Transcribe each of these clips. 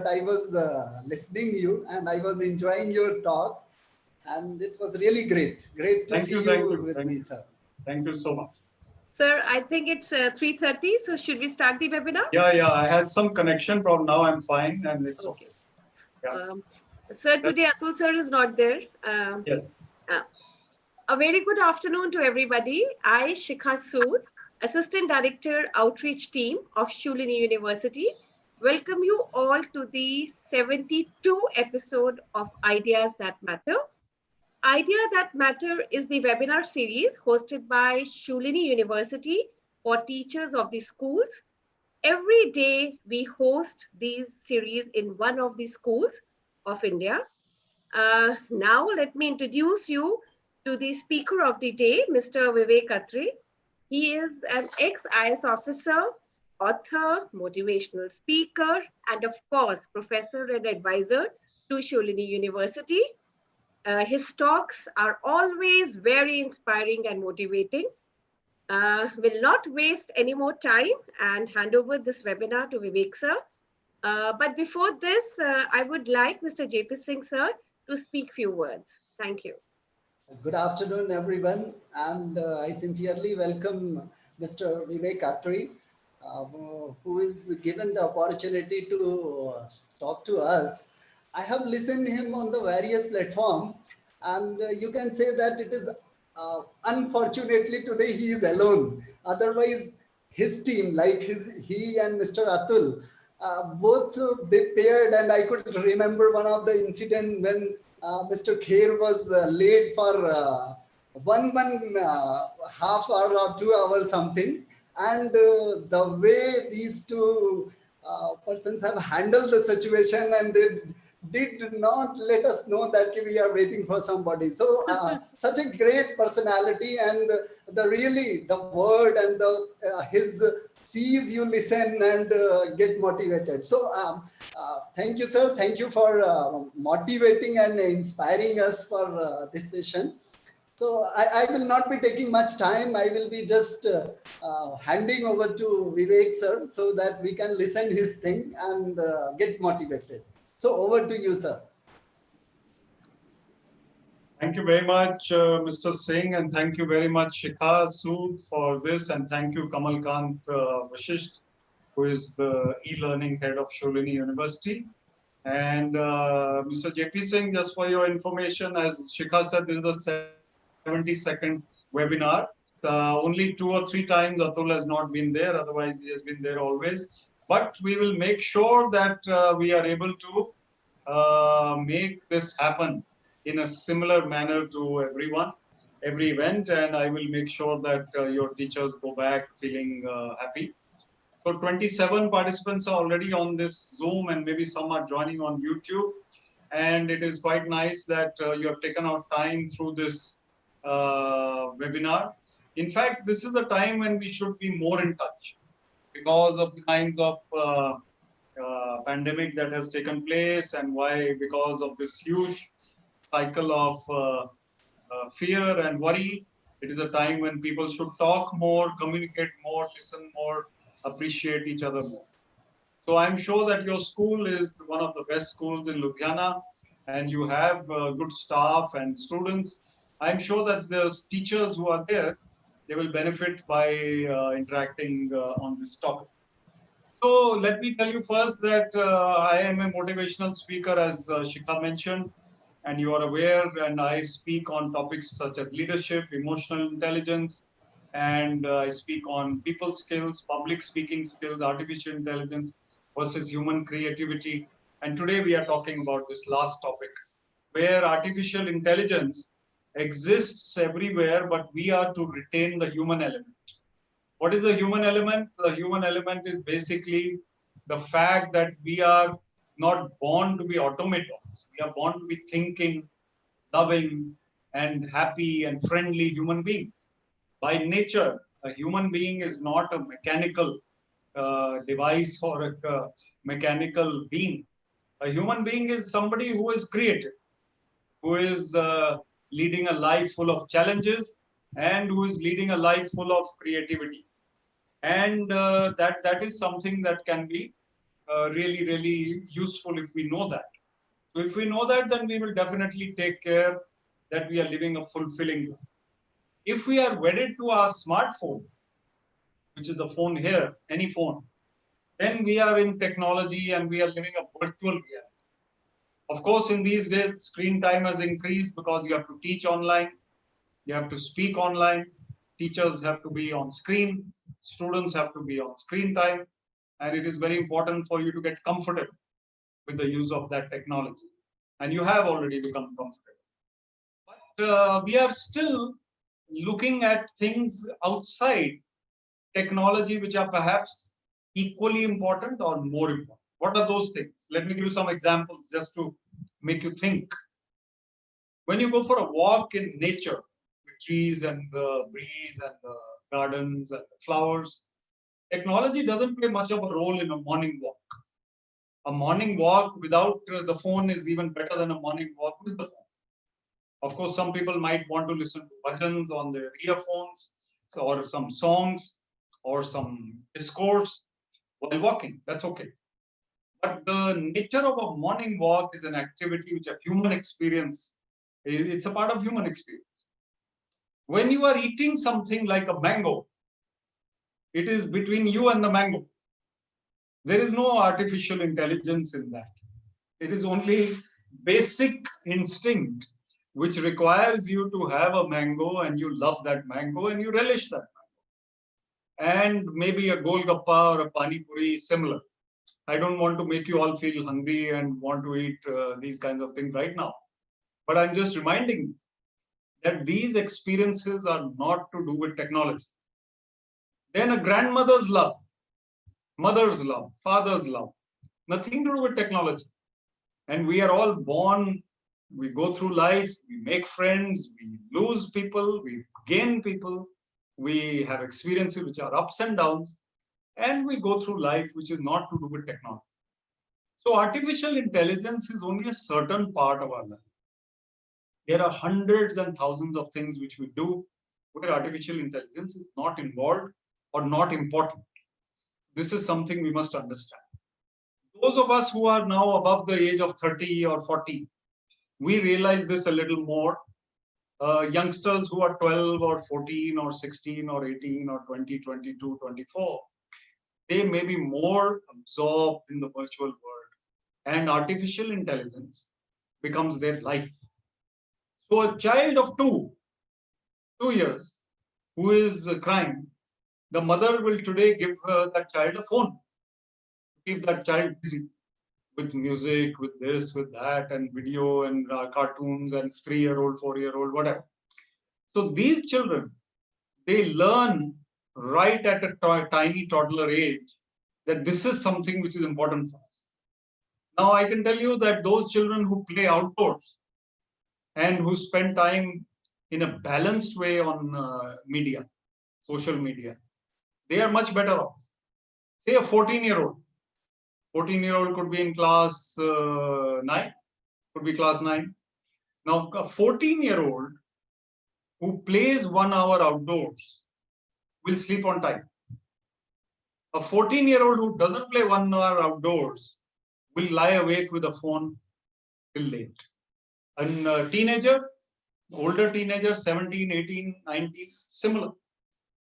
I was listening you and I was enjoying your talk, and it was really great. Great to see you with me, sir. Thank you so much. Sir, I think it's 3:30, so should we start the webinar? Yeah, I had some connection from now. I'm fine, and it's okay. Yeah. Sir, today Atul sir is not there. Yes. A very good afternoon to everybody. I, Shikha Sood, Assistant Director, Outreach Team of Shulini University, welcome you all to the 72 episode of Ideas That Matter. Idea That Matter is the webinar series hosted by Shulini University for teachers of the schools. Every day we host these series in one of the schools of India. Now let me introduce you to the speaker of the day, Mr. Vivek Atray. He is an ex-IAS officer, author, motivational speaker, and of course, professor and advisor to Sholini University. His talks are always very inspiring and motivating. Will not waste any more time and hand over this webinar to Vivek sir. But before this, I would like Mr. JP Singh sir to speak few words. Thank you. Good afternoon, everyone, and I sincerely welcome Mr. Vivek Atray, who is given the opportunity to talk to us. I have listened to him on the various platforms, and you can say that it is unfortunately today he is alone. Otherwise, his team, like he and Mr. Atul, both they paired, and I could remember one of the incident when Mr. Kher was late for one half hour or 2 hours something, and the way these two persons have handled the situation, and they did not let us know that we are waiting for somebody. So such a great personality, and the really the word and the his sees you listen and get motivated. So thank you, sir. Thank you for motivating and inspiring us for this session. So I will not be taking much time. I will be just handing over to Vivek, sir, so that we can listen his thing and get motivated. So over to you, sir. Thank you very much, Mr. Singh, and thank you very much, Shikha Sood, for this, and thank you, Kamal Kant Vashisht, who is the e-learning head of Sholini University. And Mr. JP Singh, just for your information, as Shikha said, this is the 70-second webinar. Only 2 or 3 times Atul has not been there, otherwise he has been there always. But we will make sure that we are able to make this happen in a similar manner to every event, and I will make sure that your teachers go back feeling happy. So 27 participants are already on this Zoom, and maybe some are joining on YouTube. And it is quite nice that you have taken out time through this webinar. In fact, this is a time when we should be more in touch because of the kinds of pandemic that has taken place, and why, because of this huge cycle of fear and worry. It is a time when people should talk more, communicate more, listen more, appreciate each other more. So I'm sure that your school is one of the best schools in Ludhiana, and you have good staff and students. I'm sure that the teachers who are there, they will benefit by interacting on this topic. So let me tell you first that I am a motivational speaker, as Shikha mentioned, and you are aware, and I speak on topics such as leadership, emotional intelligence, and I speak on people skills, public speaking skills, artificial intelligence versus human creativity. And today we are talking about this last topic, where artificial intelligence exists everywhere, but we are to retain the human element. What is the human element? The human element is basically the fact that we are not born to be automatons. We are born to be thinking, loving, and happy and friendly human beings. By nature, a human being is not a mechanical device or a mechanical being. A human being is somebody who is creative, who is leading a life full of challenges, and who is leading a life full of creativity. And that is something that can be really, really useful if we know that. So if we know that, then we will definitely take care that we are living a fulfilling life. If we are wedded to our smartphone, which is the phone here, any phone, then we are in technology and we are living a virtual reality. Of course, in these days, screen time has increased because you have to teach online, you have to speak online, teachers have to be on screen, students have to be on screen time, and it is very important for you to get comfortable with the use of that technology. And you have already become comfortable. But we are still looking at things outside technology which are perhaps equally important or more important. What are those things? Let me give you some examples just to make you think. When you go for a walk in nature, with trees and the breeze and the gardens and the flowers, technology doesn't play much of a role in a morning walk. A morning walk without the phone is even better than a morning walk with the phone. Of course, some people might want to listen to bhajans on their earphones or some songs or some discourse while walking. That's okay. But the nature of a morning walk is an activity which a human experience. It's a part of human experience. When you are eating something like a mango, it is between you and the mango. There is no artificial intelligence in that. It is only basic instinct which requires you to have a mango and you love that mango and you relish that mango. And maybe a golgappa or a pani puri is similar. I don't want to make you all feel hungry and want to eat these kinds of things right now. But I'm just reminding you that these experiences are not to do with technology. Then a grandmother's love, mother's love, father's love, nothing to do with technology. And we are all born, we go through life, we make friends, we lose people, we gain people, we have experiences which are ups and downs, and we go through life which is not to do with technology. So artificial intelligence is only a certain part of our life. There are hundreds and thousands of things which we do where artificial intelligence is not involved or not important. This is something we must understand. Those of us who are now above the age of 30 or 40, we realize this a little more. Youngsters who are 12 or 14 or 16 or 18 or 20, 22, 24, they may be more absorbed in the virtual world and artificial intelligence becomes their life. So a child of 2 years, who is crying, the mother will today give that child a phone, keep that child busy with music, with this, with that, and video and cartoons and 3-year-old, 4-year-old, whatever. So these children, they learn right at a tiny toddler age that this is something which is important for us. Now I can tell you that those children who play outdoors and who spend time in a balanced way on media, social media, they are much better off. Say a 14-year-old. 14-year-old could be in class 9, could be class 9. Now, a 14-year-old who plays 1 hour outdoors will sleep on time. A 14-year-old who doesn't play 1 hour outdoors will lie awake with a phone till late. A teenager, older teenager, 17, 18, 19, similar.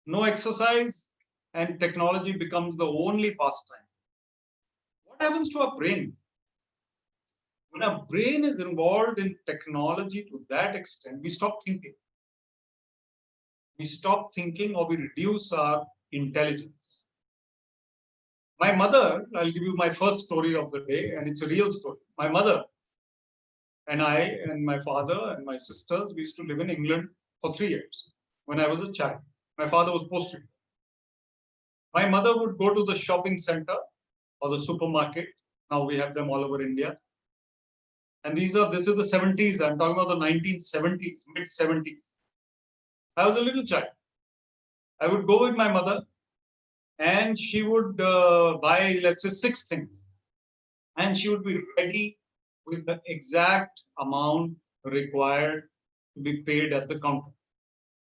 No exercise and technology becomes the only pastime. What happens to our brain? When our brain is involved in technology to that extent, we stop thinking. We stop thinking or we reduce our intelligence. My mother, I'll give you my first story of the day, and it's a real story. My mother and I and my father and my sisters, we used to live in England for 3 years when I was a child. My father was posted. My mother would go to the shopping center or the supermarket. Now we have them all over India. And this is the 70s. I'm talking about the 1970s, mid 70s. I was a little child. I would go with my mother and she would buy, let's say, 6 things. And she would be ready with the exact amount required to be paid at the counter.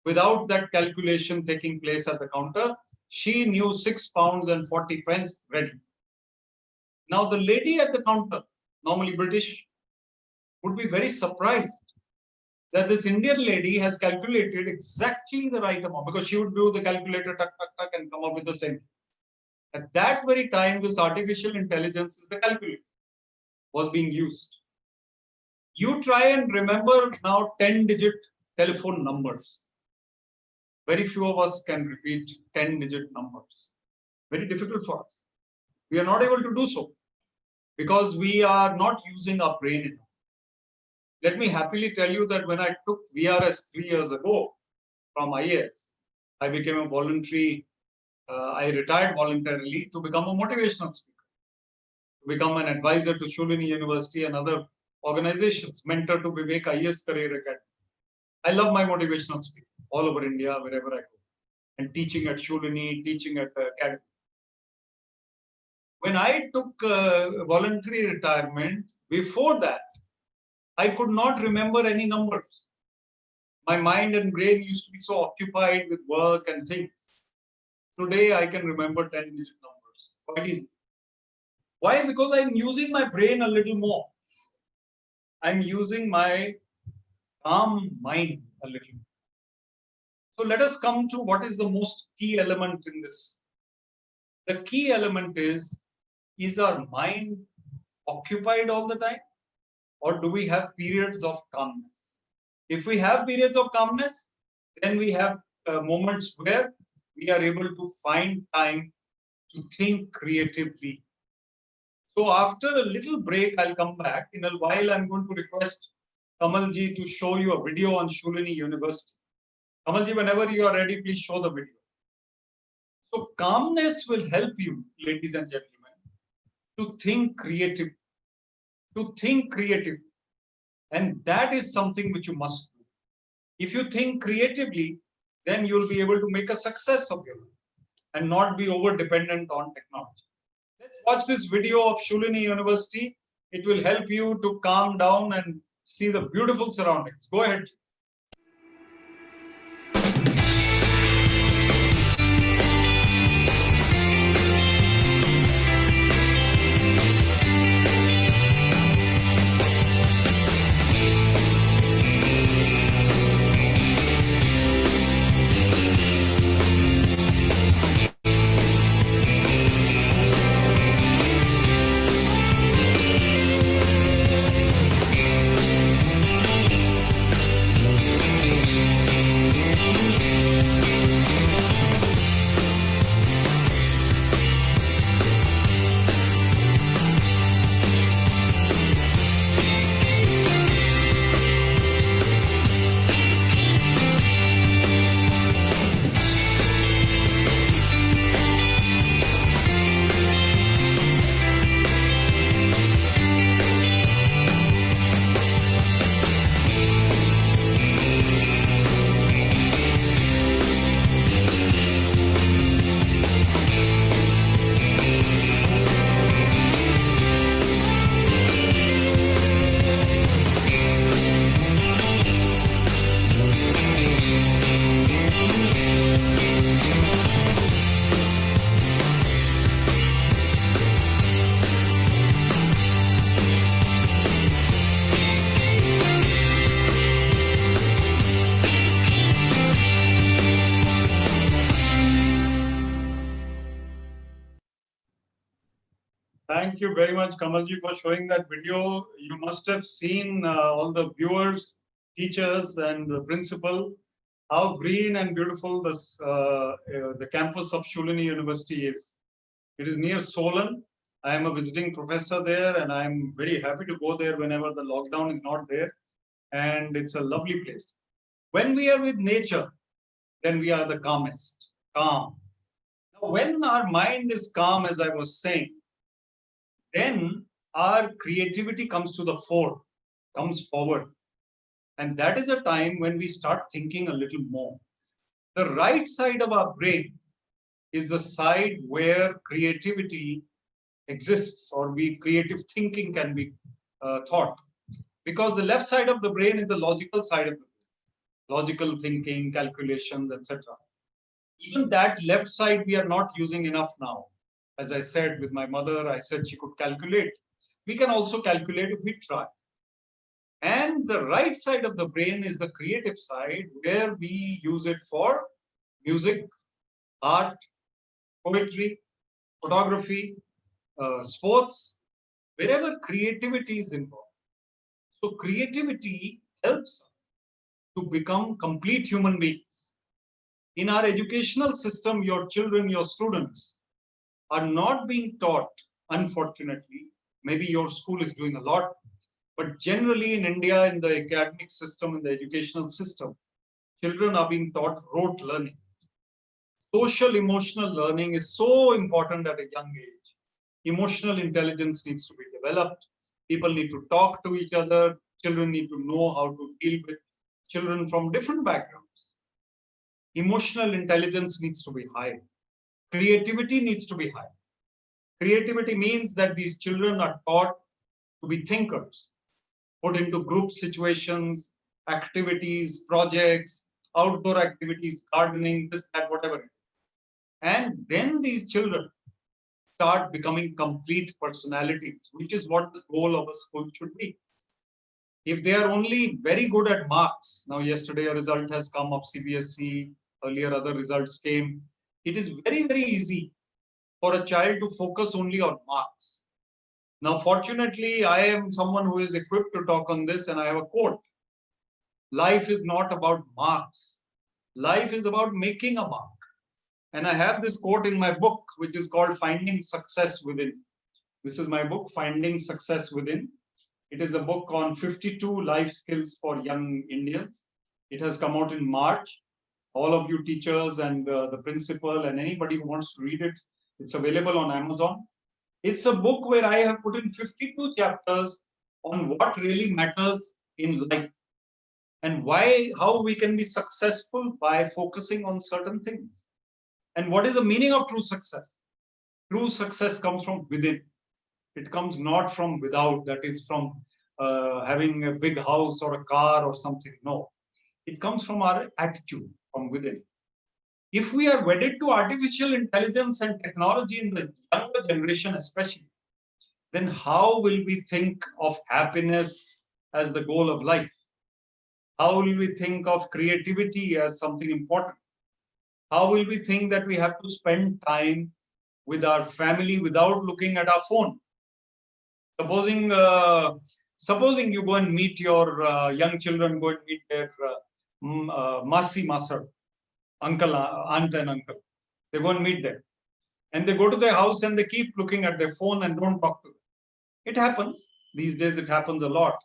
Without that calculation taking place at the counter, she knew £6 and 40 ready. Now the lady at the counter, normally British, would be very surprised that this Indian lady has calculated exactly the right amount, because she would do the calculator, tuck, tuck, tuck, and come up with the same. At that very time, this artificial intelligence is the calculator was being used. You try and remember now 10-digit telephone numbers. Very few of us can repeat 10-digit numbers. Very difficult for us. We are not able to do so because we are not using our brain enough. Let me happily tell you that when I took VRS 3 years ago from IAS, I became a voluntary, I retired voluntarily to become a motivational speaker, to become an advisor to Shulini University and other organizations, mentor to Vivek IAS Career Academy. I love my motivational speaking all over India, wherever I go, and teaching at Shulini, teaching at the academy. When I took voluntary retirement, before that, I could not remember any numbers. My mind and brain used to be so occupied with work and things. Today, I can remember 10-digit numbers quite easy. Why? Because I'm using my brain a little more. I'm using my calm mind a little. So let us come to what is the most key element in this. The key element is our mind occupied all the time, or do we have periods of calmness? If we have periods of calmness, then we have moments where we are able to find time to think creatively. So after a little break, I'll come back. In a while, I'm going to request Kamalji to show you a video on Shulini University. Kamalji, whenever you are ready, please show the video. So calmness will help you, ladies and gentlemen, to think creative. And that is something which you must do. If you think creatively, then you'll be able to make a success of your life and not be over dependent on technology. Let's watch this video of Shulini University. It will help you to calm down and see the beautiful surroundings. Go ahead. Thank you very much, Kamalji, for showing that video. You must have seen all the viewers, teachers, and the principal, how green and beautiful this, the campus of Shulini University is. It is near Solan. I am a visiting professor there, and I'm very happy to go there whenever the lockdown is not there. And it's a lovely place. When we are with nature, then we are the calmest, calm. Now, when our mind is calm, as I was saying, then our creativity comes to the fore, comes forward. And that is a time when we start thinking a little more. The right side of our brain is the side where creativity exists, or creative thinking can be thought. Because the left side of the brain is the logical side of the brain. Logical thinking, calculations, etc. Even that left side we are not using enough now. As I said with my mother, I said she could calculate. We can also calculate if we try. And the right side of the brain is the creative side, where we use it for music, art, poetry, photography, sports, wherever creativity is involved. So creativity helps us to become complete human beings. In our educational system, your children, your students are not being taught, unfortunately. Maybe your school is doing a lot, but generally in India, in the academic system, in the educational system, children are being taught rote learning. Social emotional learning is so important at a young age. Emotional intelligence needs to be developed. People need to talk to each other. Children need to know how to deal with children from different backgrounds. Emotional intelligence needs to be high. Creativity needs to be high. Creativity means that these children are taught to be thinkers, put into group situations, activities, projects, outdoor activities, gardening, this, that, whatever. And then these children start becoming complete personalities, which is what the goal of a school should be. If they are only very good at marks, now yesterday a result has come of CBSE, earlier other results came, it is very, very easy for a child to focus only on marks. Now, fortunately, I am someone who is equipped to talk on this, and I have a quote. Life is not about marks. Life is about making a mark. And I have this quote in my book, which is called Finding Success Within. This is my book, Finding Success Within. It is a book on 52 life skills for young Indians. It has come out in March. All of you teachers and the principal and anybody who wants to read it, it's available on Amazon. It's a book where I have put in 52 chapters on what really matters in life and why, how we can be successful by focusing on certain things. And what is the meaning of true success? True success comes from within. It comes not from without, that is from having a big house or a car or something. No, it comes from our attitude, from within. If we are wedded to artificial intelligence and technology in the younger generation especially, then how will we think of happiness as the goal of life? How will we think of creativity as something important? How will we think that we have to spend time with our family without looking at our phone? Supposing you go and meet your young children, go and meet their Masi Masar, uncle, aunt and uncle. They go and meet them. And they go to their house and they keep looking at their phone and don't talk to them. It happens. These days it happens a lot.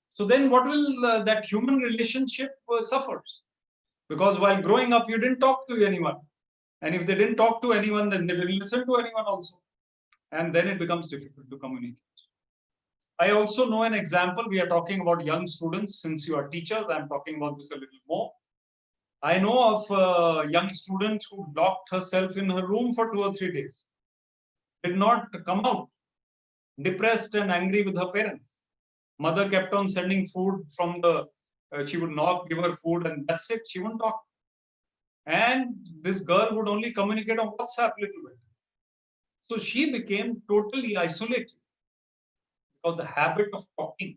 So then what will that human relationship suffers? Because while growing up, you didn't talk to anyone. And if they didn't talk to anyone, then they didn't listen to anyone also. And then it becomes difficult to communicate. I also know an example. We are talking about young students. Since you are teachers, I'm talking about this a little more. I know of a young student who locked herself in her room for 2 or 3 days. Did not come out. Depressed and angry with her parents. Mother kept on sending food from the, she would not give her food and that's it. She wouldn't talk. And this girl would only communicate on WhatsApp a little bit. So she became totally isolated because the habit of talking,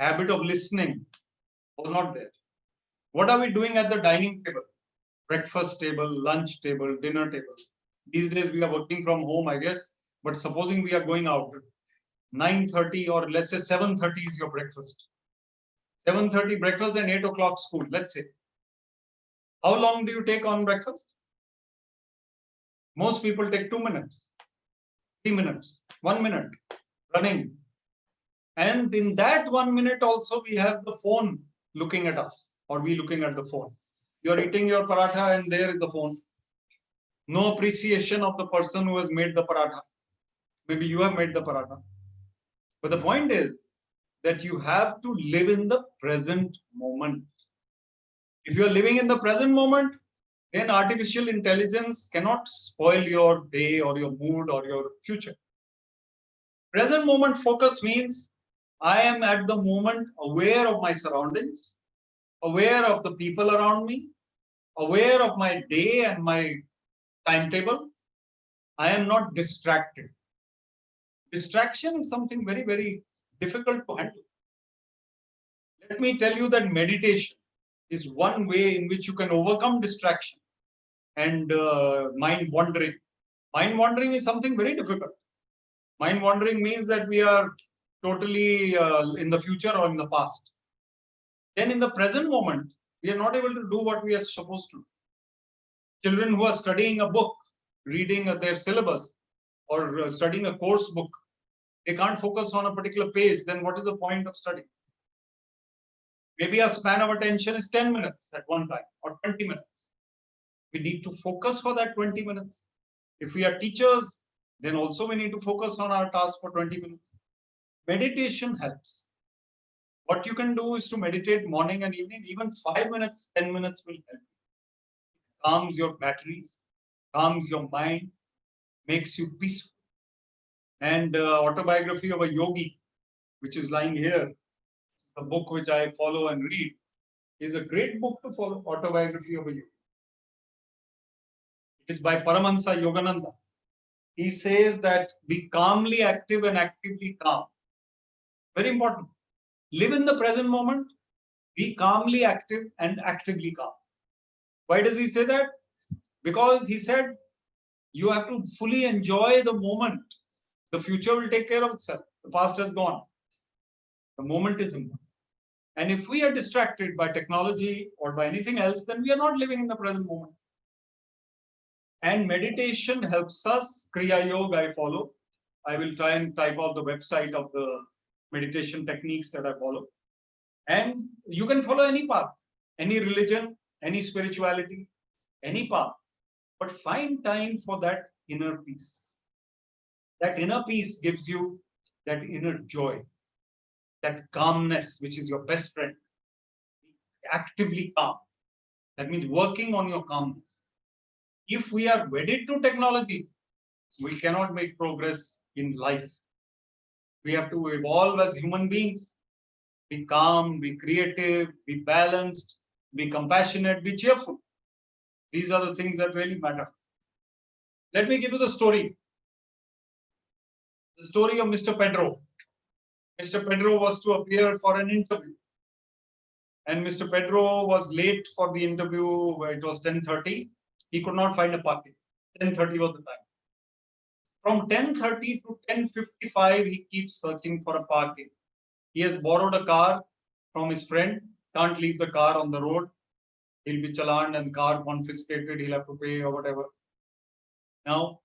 habit of listening was not there. What are we doing at the dining table? Breakfast table, lunch table, dinner table. These days we are working from home, I guess. But supposing we are going out, 9:30 or let's say 7:30 is your breakfast. 7:30 breakfast and 8 o'clock school, let's say. How long do you take on breakfast? Most people take 2 minutes, 3 minutes, 1 minute running. And in that 1 minute also we have the phone looking at us or we looking at the phone. You're eating your paratha and there is the phone. No appreciation of the person who has made the paratha. Maybe you have made the paratha. But the point is that you have to live in the present moment. If you are living in the present moment, then artificial intelligence cannot spoil your day or your mood or your future. Present moment focus means I am at the moment aware of my surroundings, aware of the people around me, aware of my day and my timetable. I am not distracted. Distraction is something very, very difficult to handle. Let me tell you that meditation is one way in which you can overcome distraction and mind wandering. Mind wandering is something very difficult. Mind wandering means that we are totally in the future or in the past. Then in the present moment, we are not able to do what we are supposed to. Children who are studying a book, reading their syllabus, or studying a course book, they can't focus on a particular page, then what is the point of studying? Maybe our span of attention is 10 minutes at one time or 20 minutes. We need to focus for that 20 minutes. If we are teachers, then also we need to focus on our task for 20 minutes. Meditation helps. What you can do is to meditate morning and evening, even 5 minutes, 10 minutes will help. It calms your batteries, calms your mind, makes you peaceful. And Autobiography of a Yogi, which is lying here, a book which I follow and read, is a great book to follow. Autobiography of a Yogi. It is by Paramahansa Yogananda. He says that be calmly active and actively calm. Very important. Live in the present moment, be calmly active and actively calm. Why does he say that? Because he said you have to fully enjoy the moment. The future will take care of itself. The past has gone. The moment is important. And if we are distracted by technology or by anything else, then we are not living in the present moment. And meditation helps us. Kriya Yoga I follow. I will try and type out the website of the meditation techniques that I follow. And you can follow any path, any religion, any spirituality, any path. But find time for that inner peace. That inner peace gives you that inner joy, that calmness, which is your best friend. Actively calm. That means working on your calmness. If we are wedded to technology, we cannot make progress in life. We have to evolve as human beings. Be calm, be creative, be balanced, be compassionate, be cheerful. These are the things that really matter. Let me give you the story. The story of Mr. Pedro. Mr. Pedro was to appear for an interview. And Mr. Pedro was late for the interview. It was 10:30. He could not find a parking. 10:30 was the time. From 10:30 to 10:55, he keeps searching for a parking. He has borrowed a car from his friend, can't leave the car on the road. He'll be challaned and car confiscated, he'll have to pay or whatever. Now,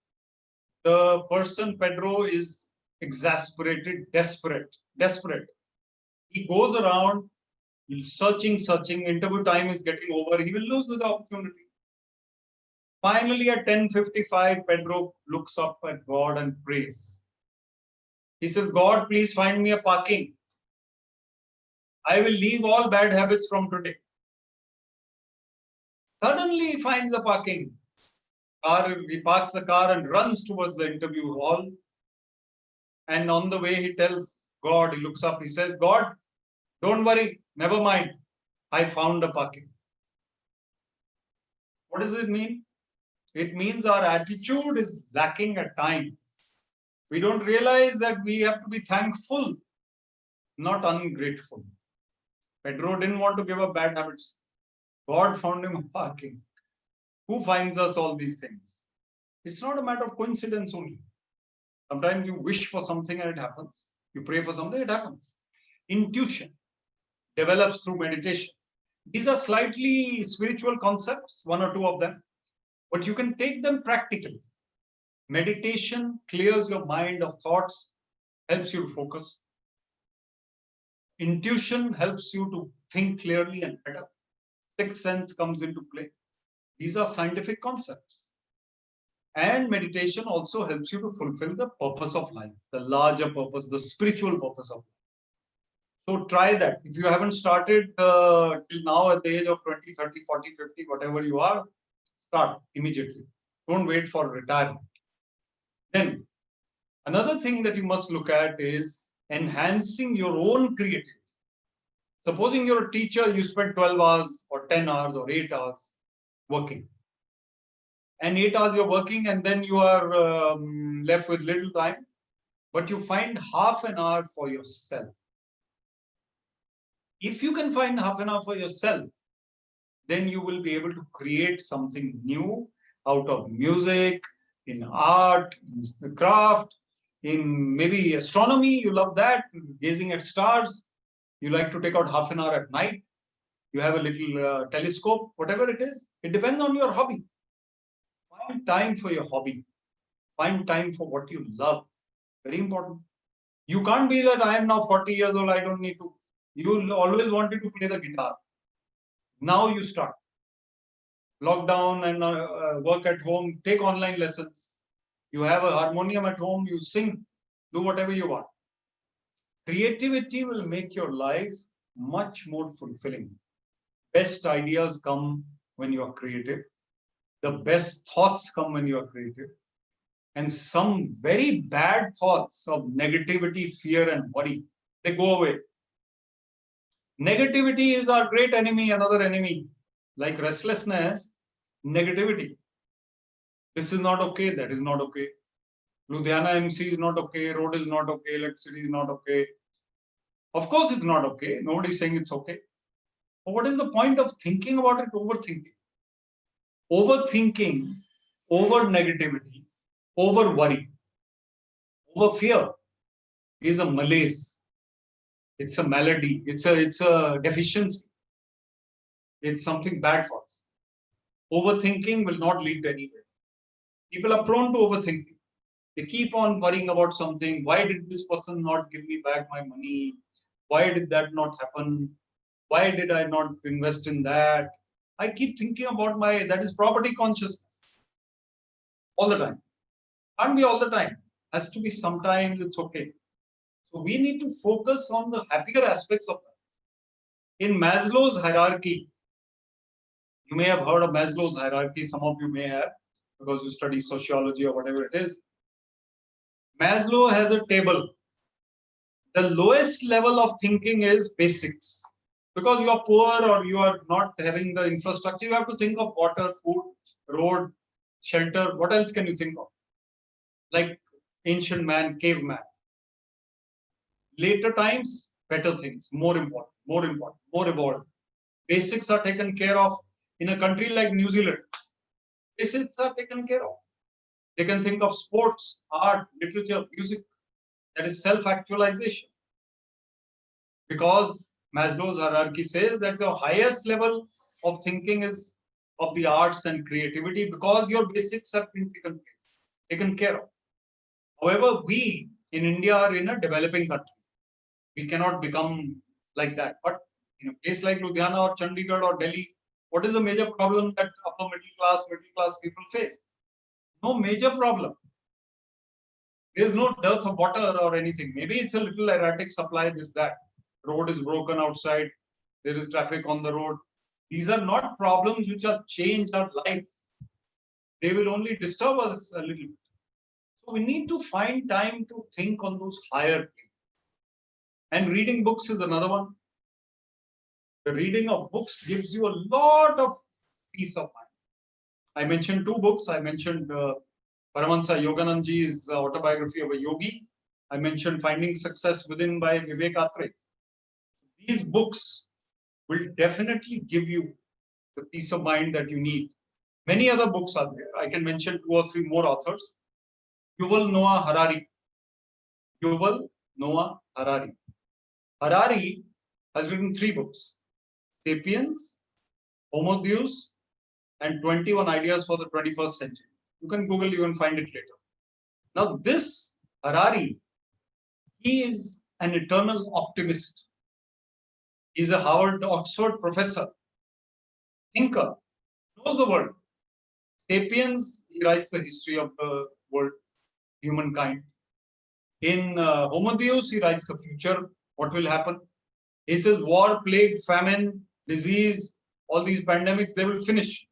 the person, Pedro, is exasperated, desperate. He goes around searching, interview time is getting over, he will lose the opportunity. Finally, at 10:55, Pedro looks up at God and prays. He says, God, please find me a parking. I will leave all bad habits from today. Suddenly, he finds a parking. He parks the car and runs towards the interview hall. And on the way, he tells God, he looks up, he says, God, don't worry, never mind. I found a parking. What does it mean? It means our attitude is lacking at times. We don't realize that we have to be thankful, not ungrateful. Pedro didn't want to give up bad habits. God found him a parking. Who finds us all these things? It's not a matter of coincidence only. Sometimes you wish for something and it happens. You pray for something, it happens. Intuition develops through meditation. These are slightly spiritual concepts, one or two of them, but you can take them practically. Meditation clears your mind of thoughts, helps you to focus. Intuition helps you to think clearly and better. Sixth sense comes into play. These are scientific concepts. And meditation also helps you to fulfill the purpose of life, the larger purpose, the spiritual purpose of life. So try that. If you haven't started till now at the age of 20, 30, 40, 50, whatever you are, start immediately. Don't wait for retirement. Then another thing that you must look at is enhancing your own creativity. Supposing you're a teacher, you spend 12 hours or 10 hours or 8 hours working. and 8 hours you're working, and then you are left with little time, but you find half an hour for yourself. If you can find half an hour for yourself, then you will be able to create something new out of music, in art, in the craft, in maybe astronomy. You love that, gazing at stars. You like to take out half an hour at night. You have a little telescope, whatever it is. It depends on your hobby. Find time for your hobby. Find time for what you love. Very important. You can't be that I am now 40 years old, I don't need to. You always wanted to play the guitar. Now you start. Lockdown and work at home, take online lessons. You have a harmonium at home, you sing, do whatever you want. Creativity will make your life much more fulfilling. Best ideas come when you are creative. The best thoughts come when you are creative. And some very bad thoughts of negativity, fear, and worry, they go away. Negativity is our great enemy, another enemy. Like restlessness, negativity. This is not okay, that is not okay. Ludhiana MC is not okay, road is not okay, electricity is not okay. Of course it's not okay. Nobody is saying it's okay. But what is the point of thinking about it? Overthinking. Overthinking, over negativity, over worry, over fear is a malaise. It's a malady. It's a deficiency. It's something bad for us. Overthinking will not lead to anywhere. People are prone to overthinking. They keep on worrying about something. Why did this person not give me back my money? Why did that not happen? Why did I not invest in that? I keep thinking about that is property consciousness. All the time. Can't be all the time. Has to be sometimes, it's okay. So we need to focus on the happier aspects of life. In Maslow's hierarchy, you may have heard of Maslow's hierarchy, some of you may have, because you study sociology or whatever it is. Maslow has a table. The lowest level of thinking is basics. Because you are poor or you are not having the infrastructure, you have to think of water, food, road, shelter. What else can you think of? Like ancient man, caveman. Later times, better things, more important, more evolved. Basics are taken care of. In a country like New Zealand, basics are taken care of. They can think of sports, art, literature, music. That is self-actualization. Because Maslow's hierarchy says that the highest level of thinking is of the arts and creativity, because your basics have been taken care of. However, we in India are in a developing country. We cannot become like that. But in a place like Ludhiana or Chandigarh or Delhi, what is the major problem that upper middle class people face? No major problem. There is no dearth of water or anything. Maybe it's a little erratic supply, this, that. Road is broken outside. There is traffic on the road. These are not problems which have changed our lives. They will only disturb us a little bit. So we need to find time to think on those higher things. And reading books is another one. The reading of books gives you a lot of peace of mind. I mentioned two books. I mentioned Paramahansa Yoganandaji's autobiography of a yogi. I mentioned Finding Success Within by Vivek Atray. These books will definitely give you the peace of mind that you need. Many other books are there. I can mention 2 or 3 more authors. Yuval Noah Harari. Yuval Noah Harari. Harari has written 3 books. Sapiens, Homo Deus, and 21 Ideas for the 21st Century. You can Google, you can find it later. Now this Harari, he is an eternal optimist. He's a Oxford professor, thinker, knows the world. Sapiens, he writes the history of the world, humankind. In Homo Deus, he writes the future, what will happen. He says war, plague, famine, disease, all these pandemics, they will finish.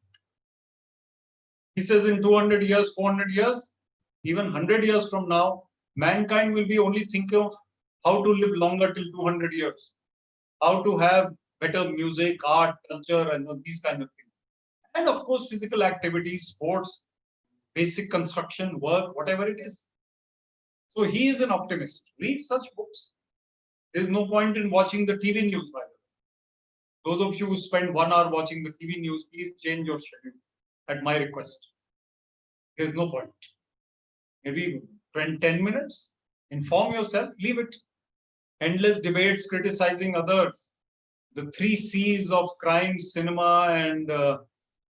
He says in 200 years, 400 years, even 100 years from now, mankind will be only thinking of how to live longer till 200 years, how to have better music, art, culture, and these kind of things. And of course, physical activities, sports, basic construction, work, whatever it is. So he is an optimist. Read such books. There is no point in watching the TV news, by the way. Those of you who spend 1 hour watching the TV news, please change your schedule at my request. There's no point. Maybe 10 minutes, inform yourself, leave it. Endless debates criticizing others. The 3 C's of crime, cinema, and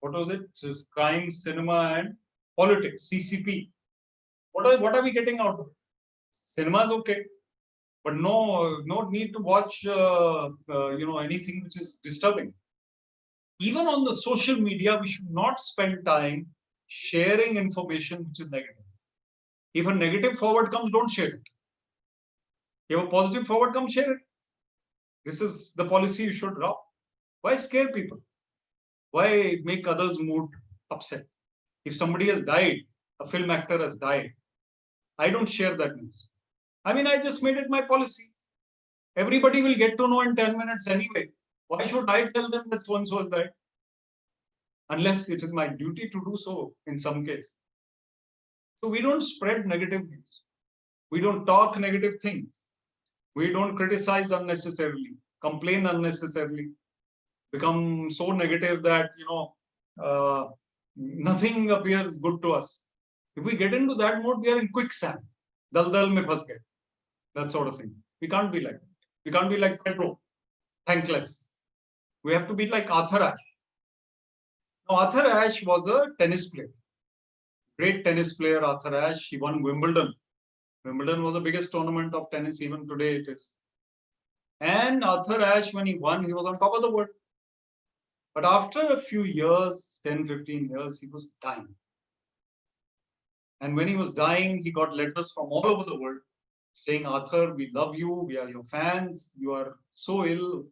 what was it? Just crime, cinema, and politics, CCP. What are we getting out of it? Cinema is okay, but no need to watch anything which is disturbing. Even on the social media, we should not spend time sharing information which is negative. If a negative forward comes, don't share it. If a positive forward comes, share it. This is the policy you should adopt. Why scare people? Why make others' mood upset? If somebody has died, a film actor has died, I don't share that news. I mean, I just made it my policy. Everybody will get to know in 10 minutes anyway. Why should I tell them that so and so has died? Unless it is my duty to do so in some case. So we don't spread negative news. We don't talk negative things. We don't criticize unnecessarily, complain unnecessarily, become so negative that, nothing appears good to us. If we get into that mode, we are in quicksand. Dal mein phas gaye. That sort of thing. We can't be like that. We can't be like Pedro, thankless. We have to be like Arthur Ashe. Now, Arthur Ashe was a tennis player. Great tennis player, Arthur Ashe. He won Wimbledon. Wimbledon was the biggest tournament of tennis, even today it is. And Arthur Ashe, when he won, he was on top of the world. But after a few years, 10, 15 years, he was dying. And when he was dying, he got letters from all over the world saying, Arthur, we love you. We are your fans. You are so ill.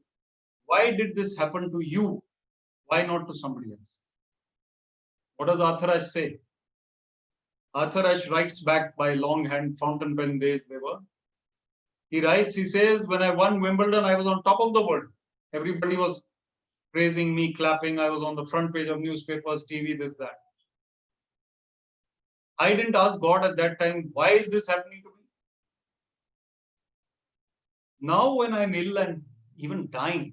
Why did this happen to you? Why not to somebody else? What does Arthur Ashe say? Arthur Ashe writes back by longhand, fountain pen days they were. He writes, he says, when I won Wimbledon, I was on top of the world. Everybody was praising me, clapping. I was on the front page of newspapers, TV, this, that. I didn't ask God at that time, why is this happening to me? Now when I'm ill and even dying,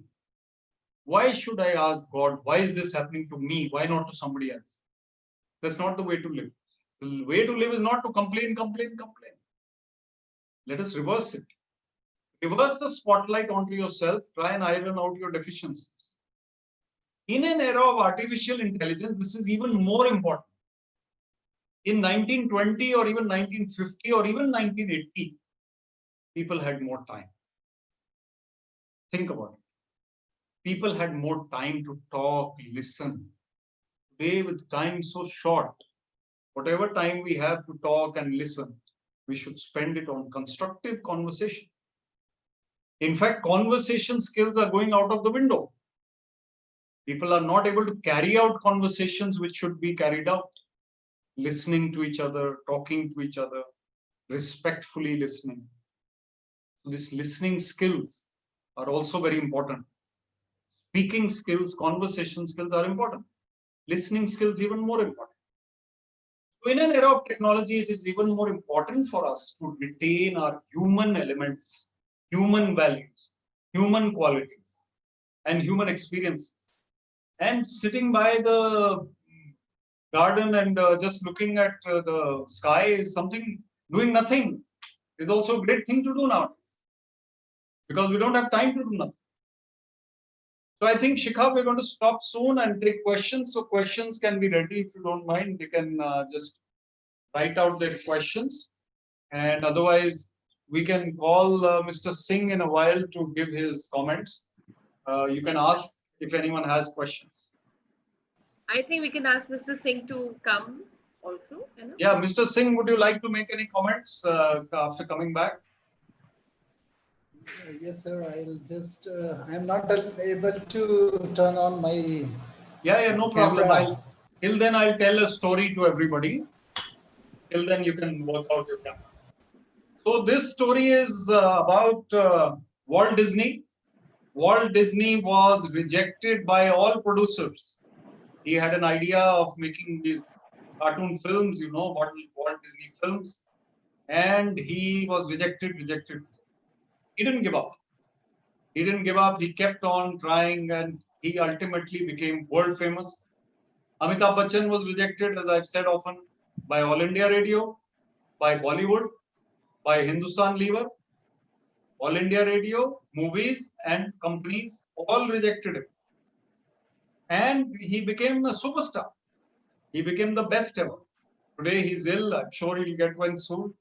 why should I ask God, why is this happening to me? Why not to somebody else? That's not the way to live. The way to live is not to complain. Let us reverse it. Reverse the spotlight onto yourself. Try and iron out your deficiencies. In an era of artificial intelligence, this is even more important. In 1920 or even 1950 or even 1980, people had more time. Think about it. People had more time to talk, listen. Today, with time so short, whatever time we have to talk and listen, we should spend it on constructive conversation. In fact, conversation skills are going out of the window. People are not able to carry out conversations which should be carried out. Listening to each other, talking to each other, respectfully listening. These listening skills are also very important. Speaking skills, conversation skills are important. Listening skills even more important. So in an era of technology, it is even more important for us to retain our human elements, human values, human qualities, and human experiences. And sitting by the garden and just looking at the sky is something, doing nothing is also a great thing to do nowadays. Because we don't have time to do nothing. So I think, Shikha, we're going to stop soon and take questions. So questions can be ready if you don't mind. They can just write out their questions. And otherwise, we can call Mr. Singh in a while to give his comments. You can ask if anyone has questions. I think we can ask Mr. Singh to come also. You know? Yeah, Mr. Singh, would you like to make any comments after coming back? Yes, sir. I'll just, I'm not able to turn on my Yeah, no problem. Till then, I'll tell a story to everybody. Till then, you can work out your camera. So this story is about Walt Disney. Walt Disney was rejected by all producers. He had an idea of making these cartoon films, Walt Disney films, and he was rejected. He didn't give up. He didn't give up. He kept on trying, and he ultimately became world famous. Amitabh Bachchan was rejected, as I've said often, by All India Radio, by Bollywood, by Hindustan Lever, All India Radio, movies, and companies all rejected him. And he became a superstar. He became the best ever. Today he's ill. I'm sure he'll get well soon.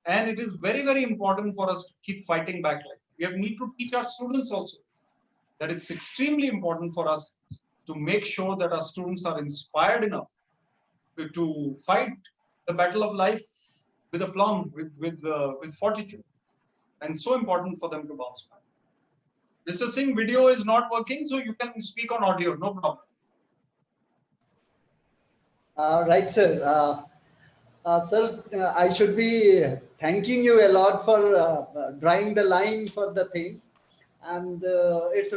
And it is very, very important for us to keep fighting back. We need to teach our students also that it's extremely important for us to make sure that our students are inspired enough to fight the battle of life with aplomb, with fortitude, and so important for them to bounce back. Mr. Singh, video is not working, so you can speak on audio, no problem. Right, sir. Sir, I should be thanking you a lot for drawing the line for the thing. And it's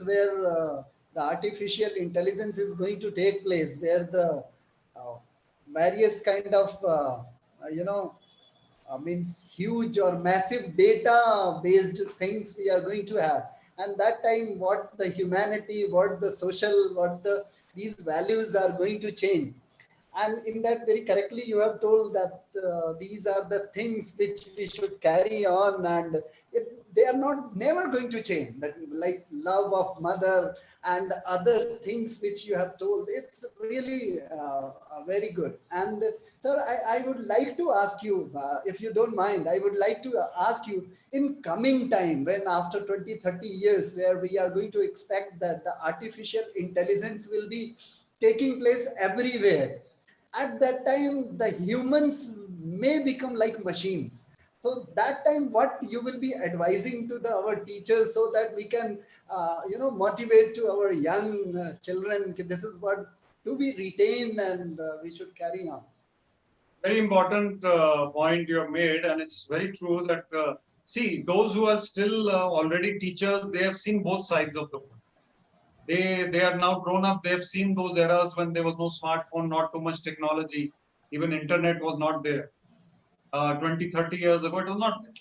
where the artificial intelligence is going to take place, where the various kind of, means huge or massive data based things we are going to have. And that time what the humanity, what the social, what the these values are going to change. And in that, very correctly you have told that these are the things which we should carry on, and they are not never going to change, that like love of mother and other things which you have told. It's really very good. And sir, I would like to ask you, if you don't mind, I would like to ask you, in coming time, when after 20, 30 years, where we are going to expect that the artificial intelligence will be taking place everywhere, at that time the humans may become like machines. So that time what you will be advising to our teachers, so that we can motivate to our young children, this is what to be retained, and we should carry on. Very important point you have made, and it's very true that see, those who are still already teachers, they have seen both sides of the world. They are now grown up. They have seen those eras when there was no smartphone, not too much technology, even internet was not there. 20, 30 years ago, it was not there.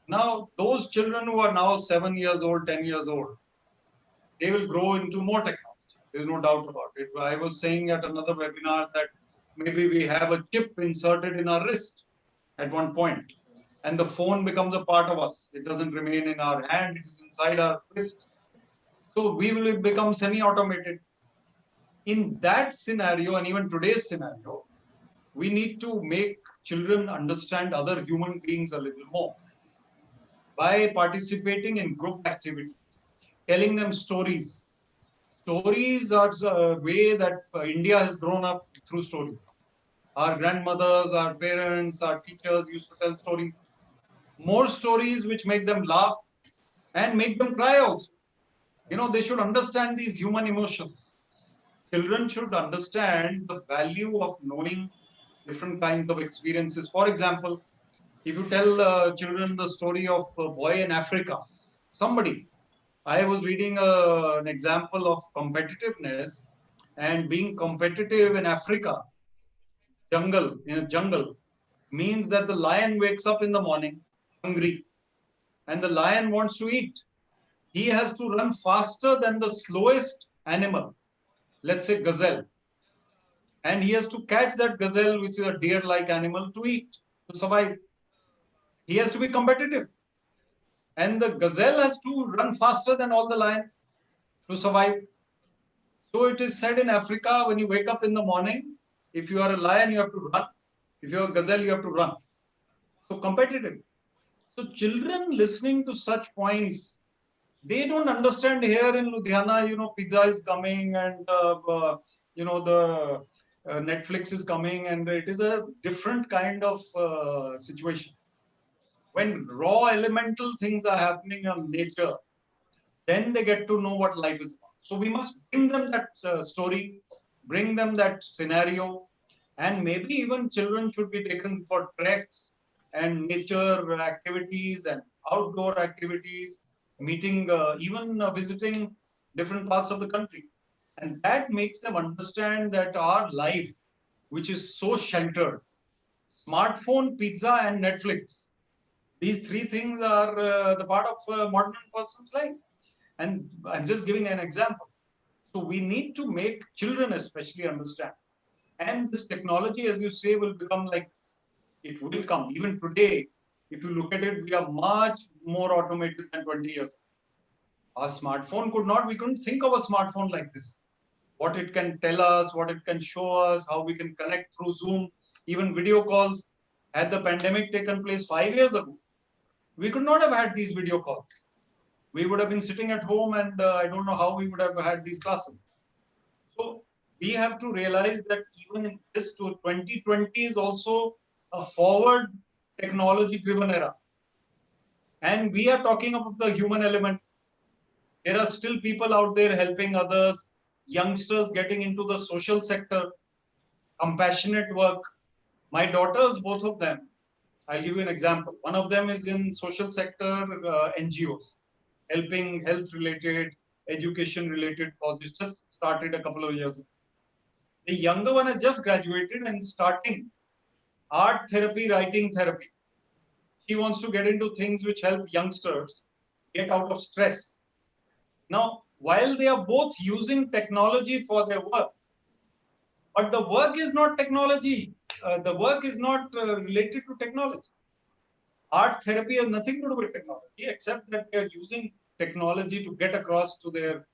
Now, those children who are now 7 years old, 10 years old, they will grow into more technology. There's no doubt about it. I was saying at another webinar that maybe we have a chip inserted in our wrist at one point, and the phone becomes a part of us. It doesn't remain in our hand, it is inside our wrist. So we will become semi-automated. In that scenario, and even today's scenario, we need to make children understand other human beings a little more by participating in group activities, telling them stories. Stories are a way that India has grown up through stories. Our grandmothers, our parents, our teachers used to tell stories. More stories which make them laugh and make them cry also. They should understand these human emotions. Children should understand the value of knowing different kinds of experiences. For example, if you tell children the story of a boy in Africa, I was reading an example of competitiveness, and being competitive in Africa, in a jungle, means that the lion wakes up in the morning hungry, and the lion wants to eat. He has to run faster than the slowest animal, let's say gazelle, and he has to catch that gazelle, which is a deer-like animal, to eat, to survive. He has to be competitive, and the gazelle has to run faster than all the lions to survive. So it is said in Africa, when you wake up in the morning, if you are a lion, you have to run. If you are a gazelle, you have to run. So competitive. So children listening to such points, they don't understand here in Ludhiana, pizza is coming, and the Netflix is coming, and it is a different kind of situation. When raw elemental things are happening in nature, then they get to know what life is about. So we must bring them that story, bring them that scenario, and maybe even children should be taken for treks and nature activities and outdoor activities, meeting, even visiting different parts of the country. And that makes them understand that our life, which is so sheltered, smartphone, pizza, and Netflix, these three things are the part of a modern person's life. And I'm just giving an example. So we need to make children especially understand. And this technology, as you say, will become like, it will come. Even today, if you look at it, we are much more automated than 20 years. Our smartphone we couldn't think of a smartphone like this. What it can tell us, what it can show us, how we can connect through Zoom, even video calls. Had the pandemic taken place 5 years ago, we could not have had these video calls. We would have been sitting at home, and I don't know how we would have had these classes. So we have to realize that even in this 2020 is also a forward technology driven era. And we are talking about the human element. There are still people out there helping others, youngsters getting into the social sector, compassionate work. My daughters, both of them, I'll give you an example. One of them is in social sector NGOs, helping health related, education related causes, just started a couple of years ago. The younger one has just graduated and starting art therapy, writing therapy. He wants to get into things which help youngsters get out of stress. Now, while they are both using technology for their work, but the work is not technology. The work is not related to technology. Art therapy has nothing to do with technology, except that they are using technology to get across to their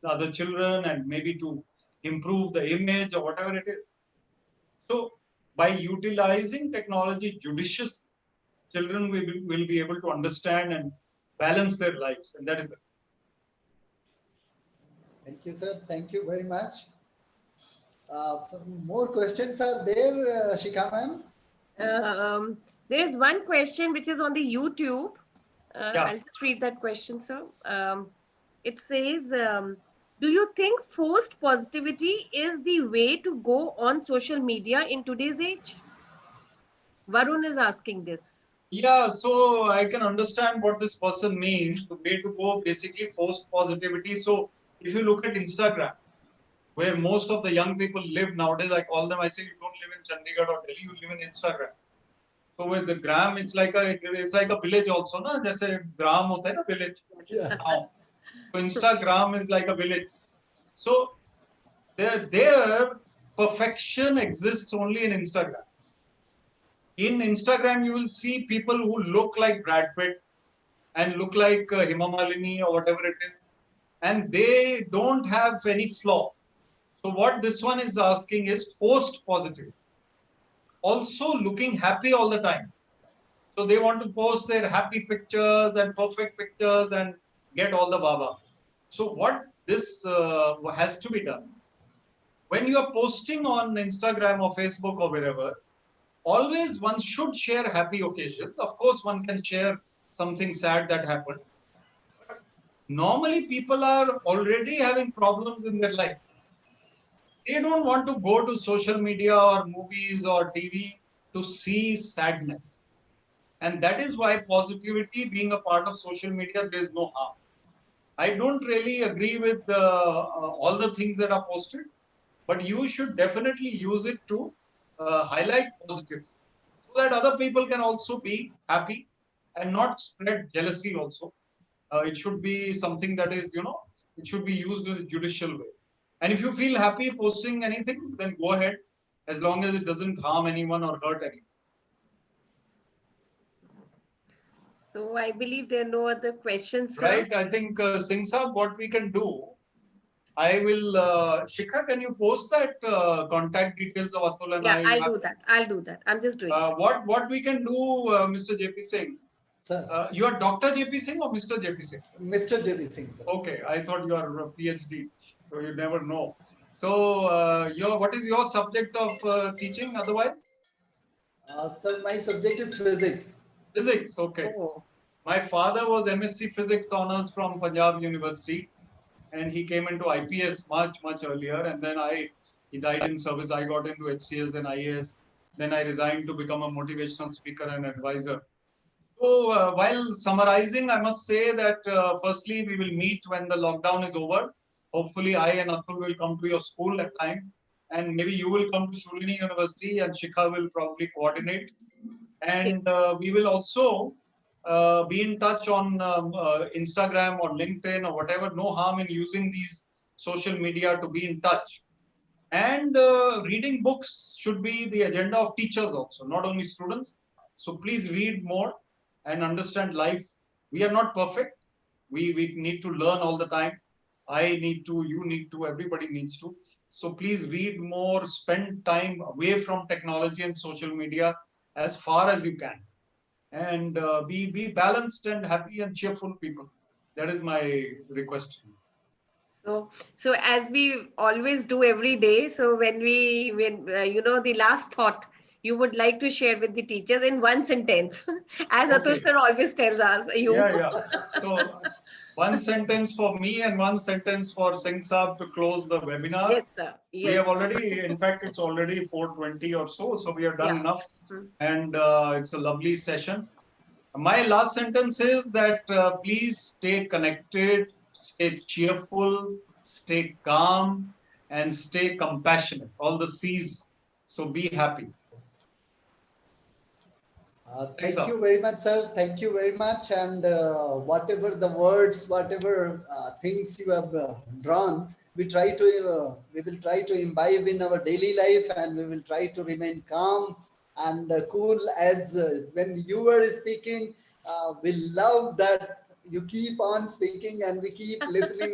other children and maybe to improve the image or whatever it is. So, by utilizing technology judiciously, children will be able to understand and balance their lives, and that is it. Thank you, sir. Thank you very much. Some more questions are there, Shikha ma'am? There is one question which is on the YouTube. Yeah. I'll just read that question, sir. It says, do you think forced positivity is the way to go on social media in today's age? Varun is asking this. Yeah, so I can understand what this person means. The way to go, basically forced positivity. So if you look at Instagram, where most of the young people live nowadays, I call them, I say, you don't live in Chandigarh or Delhi, you live in Instagram. So with the gram, it's like a village also, na? Jaise gram hota hai na, village. Yeah. So Instagram is like a village. So there perfection exists only in Instagram. In Instagram, you will see people who look like Brad Pitt and look like Hema Malini or whatever it is, and they don't have any flaw. So what this one is asking is forced positive. Also looking happy all the time. So they want to post their happy pictures and perfect pictures and get all the baba. So what this has to be done, when you are posting on Instagram or Facebook or wherever, always one should share happy occasions. Of course, one can share something sad that happened. But normally, people are already having problems in their life. They don't want to go to social media or movies or TV to see sadness. And that is why positivity being a part of social media, there's no harm. I don't really agree with all the things that are posted, but you should definitely use it to highlight positives so that other people can also be happy and not spread jealousy also. It should be something that is, it should be used in a judicial way. And if you feel happy posting anything, then go ahead, as long as it doesn't harm anyone or hurt anyone. So I believe there are no other questions, sir. Right. I think, Singh Saab, what we can do, I will, Shikha, can you post that contact details of Atul and Yeah, I? I'll do that. I'll do that. I'm just doing it. What we can do, Mr. JP Singh? Sir, You are Dr. JP Singh or Mr. JP Singh? Mr. JB Singh, sir. Okay, I thought you are a PhD, so you never know. So, what is your subject of teaching otherwise? Sir, my subject is physics. Physics, okay. Oh. My father was MSc Physics Honours from Punjab University, and he came into IPS much, much earlier. And then he died in service. I got into HCS, then IAS. Then I resigned to become a motivational speaker and advisor. So while summarizing, I must say that firstly, we will meet when the lockdown is over. Hopefully, I and Atul will come to your school at time, and maybe you will come to Shulini University, and Shikha will probably coordinate. And Yes. we will also be in touch on Instagram or LinkedIn or whatever. No harm in using these social media to be in touch. And reading books should be the agenda of teachers also, not only students. So please read more and understand life. We are not perfect. We need to learn all the time. I need to, you need to, everybody needs to. So please read more, spend time away from technology and social media as far as you can. And be balanced and happy and cheerful people. That is my request to you. So as we always do every day, so when the last thought you would like to share with the teachers in one sentence, as Atul Okay. sir always tells us, you. Yeah. So one sentence for me and one sentence for Singh Saab to close the webinar. Yes, sir. We Yes. have already, in fact, it's already 4:20 or so we have done Yeah. enough, Hmm. and it's a lovely session. My last sentence is that please stay connected, stay cheerful, stay calm, and stay compassionate. All the C's. So be happy. Thanks, Thank sir. you very much, sir. Thank you very much. And whatever the words, whatever things you have drawn, we will try to imbibe in our daily life, and we will try to remain calm and cool. As when you were speaking, we love that you keep on speaking and we keep listening.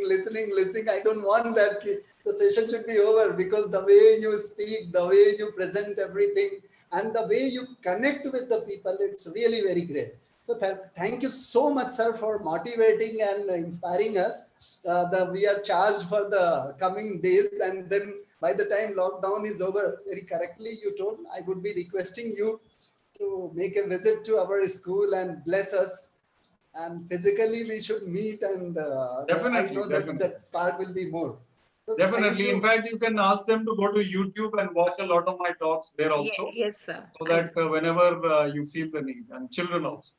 I don't want that the session should be over, because the way you speak, the way you present everything, and the way you connect with the people, it's really very great. So thank you so much, sir, for motivating and inspiring us. We are charged for the coming days, and then by the time lockdown is over, very correctly you told, I would be requesting you to make a visit to our school and bless us. And physically we should meet, and I Definitely, know that definitely. that spark will be more. So thank Definitely. In you. fact, you can ask them to go to YouTube and watch a lot of my talks there also, Yes, sir. so that whenever you feel the need, and children also.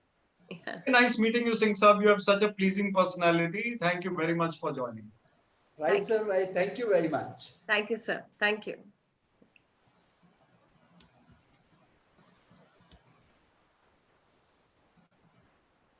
Yeah. Very nice meeting you, Singh Saab. You have such a pleasing personality. Thank you very much for joining. Right, Thank you. sir, right. Thank you very much. Thank you, sir. Thank you.